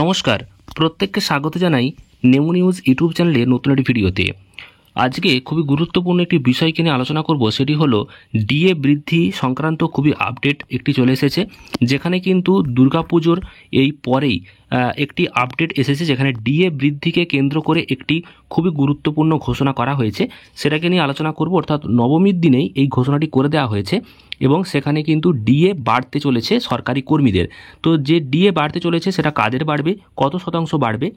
নমস্কার, প্রত্যেককে স্বাগত জানাই নেমো নিউজ ইউটিউব চ্যানেলে নতুন একটি ভিডিওতে। আজকে খুবই গুরুত্বপূর্ণ একটি বিষয়কে নিয়ে আলোচনা করব, সেটি হলো ডিএ বৃদ্ধি সংক্রান্ত খুবই আপডেট একটি চলে এসেছে, যেখানে কিন্তু দুর্গাপুজোর এই পরেই একটি আপডেট এসেছে, যেখানে ডিএ বৃদ্ধিকে কেন্দ্র করে একটি খুবই গুরুত্বপূর্ণ ঘোষণা করা হয়েছে। সেটাকে নিয়ে আলোচনা করব, অর্থাৎ নবমীর দিনেই এই ঘোষণাটি করে দেওয়া হয়েছে এবং সেখানে কিন্তু ডিএ বাড়তে চলেছে সরকারি কর্মীদের। তো যে ডিএ বাড়তে চলেছে সেটা কাদের বাড়বে, কত শতাংশ বাড়বে,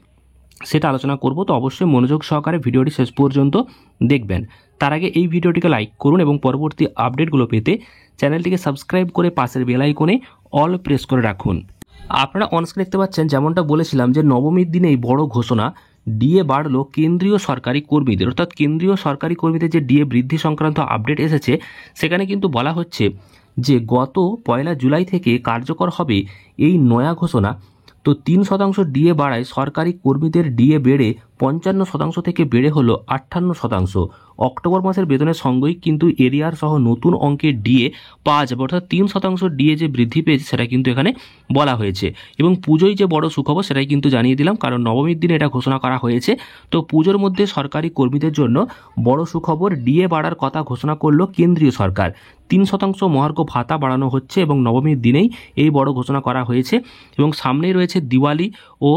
সেটা আলোচনা করব। তো অবশ্যই মনোযোগ সহকারে ভিডিওটি শেষ পর্যন্ত দেখবেন। তার আগে এই ভিডিওটিকে লাইক করুন এবং পরবর্তী আপডেটগুলো পেতে চ্যানেলটিকে সাবস্ক্রাইব করে পাশের বেল আইকনে অল প্রেস করে রাখুন। আপনারা অনস্ক্রিন দেখতে পাচ্ছেন, যেমনটা বলেছিলাম যে নবমীর দিনে এই বড় ঘোষণা, ডিএ বাড়লো কেন্দ্রীয় সরকারি কর্মীদের। অর্থাৎ কেন্দ্রীয় সরকারি কর্মীদের যে ডিএ বৃদ্ধি সংক্রান্ত আপডেট এসেছে, সেখানে কিন্তু বলা হচ্ছে যে গত 1 জুলাই থেকে কার্যকর হবে এই নয়া ঘোষণা। তো 3% ডিএ বাড়ায় সরকারি কর্মীদের ডিএ বেড়ে 55% থেকে বেড়ে হলো 58%। অক্টোবর মাসের বেতনের সঙ্গেই কিন্তু এরিয়ার সহ নতুন অঙ্কের ডিএ পাওয়া যাবে। অর্থাৎ 3% ডিএ যে বৃদ্ধি পেয়েছে সেটা কিন্তু এখানে বলা হয়েছে। এবং পুজোয় যে বড় সুখবর সেটাই কিন্তু জানিয়ে দিলাম, কারণ নবমীর দিনে এটা ঘোষণা করা হয়েছে। তো পুজোর মধ্যে সরকারি কর্মীদের জন্য বড় সুখবর, ডিএ বাড়ার কথা ঘোষণা করলো কেন্দ্রীয় সরকার। 3% মহার্ঘ ভাতা বাড়ানো হচ্ছে এবং নবমীর দিনেই এই বড় ঘোষণা করা হয়েছে। এবং সামনেই রয়েছে দিওয়ালি ও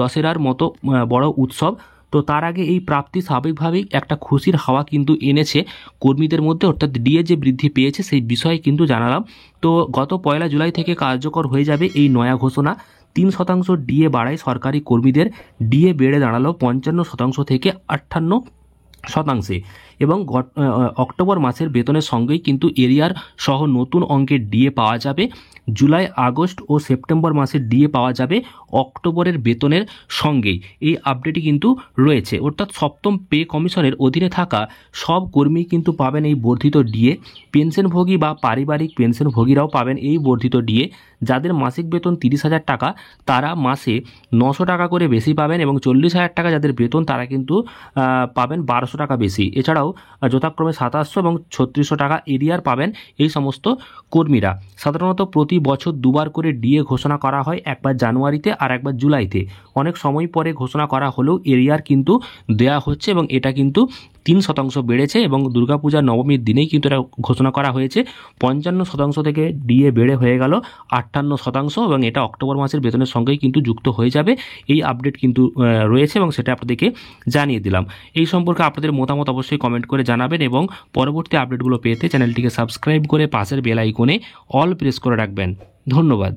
দশেরার মতো বড় উৎসব। তো তার আগে এই প্রাপ্তি স্বাভাবিকভাবেই একটা খুশির হাওয়া কিন্তু এনেছে কর্মীদের মধ্যে, অর্থাৎ ডিএ যে বৃদ্ধি পেয়েছে সেই বিষয়ে কিন্তু জানালাম। তো গত 1 জুলাই থেকে কার্যকর হয়ে যাবে এই নয়া ঘোষণা। 3% ডিএ বাড়ায় সরকারি কর্মীদের, ডিএ বেড়ে দাঁড়ালো 55% থেকে 58%। এবং অক্টোবর মাসের বেতনের সঙ্গেই কিন্তু এরিয়ার সহ নতুন অঙ্কের ডিএ পাওয়া যাবে। জুলাই, আগস্ট ও সেপ্টেম্বর মাসের ডিএ পাওয়া যাবে অক্টোবরের বেতনের সঙ্গেই। এই আপডেটই কিন্তু রয়েছে, অর্থাৎ সপ্তম পে কমিশনের অধীনে থাকা সব কর্মী কিন্তু পাবেন এই বর্ধিত ডিএ। পেনশনভোগী বা পারিবারিক পেনশনভোগীরাও পাবেন এই বর্ধিত ডিএ। যাদের মাসিক বেতন 30,000 টাকা, তারা মাসে 900 টাকা করে বেশি পাবেন, এবং 40,000 টাকা যাদের বেতন তারা কিন্তু পাবেন 1200 টাকা বেশি। এছাড়াও যথাক্রমে 2700 এবং 3600 টাকা এরিয়ার পাবেন এই সমস্ত কর্মীরা। সাধারণত প্রতি বছর দুবার করে ডিএ ঘোষণা করা হয়, একবার জানুয়ারিতে আর একবার জুলাইতে। অনেক সময় পরে ঘোষণা করা হলেও এরিয়ার কিন্তু দেয়া হচ্ছে এবং এটা কিন্তু 3% বেড়েছে। এবং দুর্গাপূজার নবমীর দিনেই কিন্তু এটা ঘোষণা করা হয়েছে। 55% থেকে ডিএ বেড়ে হয়ে গেল 58%, এবং এটা অক্টোবর মাসের বেতনের সঙ্গেই কিন্তু যুক্ত হয়ে যাবে। এই আপডেট কিন্তু রয়েছে এবং সেটা আপনাদেরকে জানিয়ে দিলাম। এই সম্পর্কে আপনাদের মতামত অবশ্যই কমেন্ট করে জানাবেন এবং পরবর্তী আপডেটগুলো পেতে চ্যানেলটিকে সাবস্ক্রাইব করে পাশের বেল আইকনে অল প্রেস করে রাখবেন। ধন্যবাদ।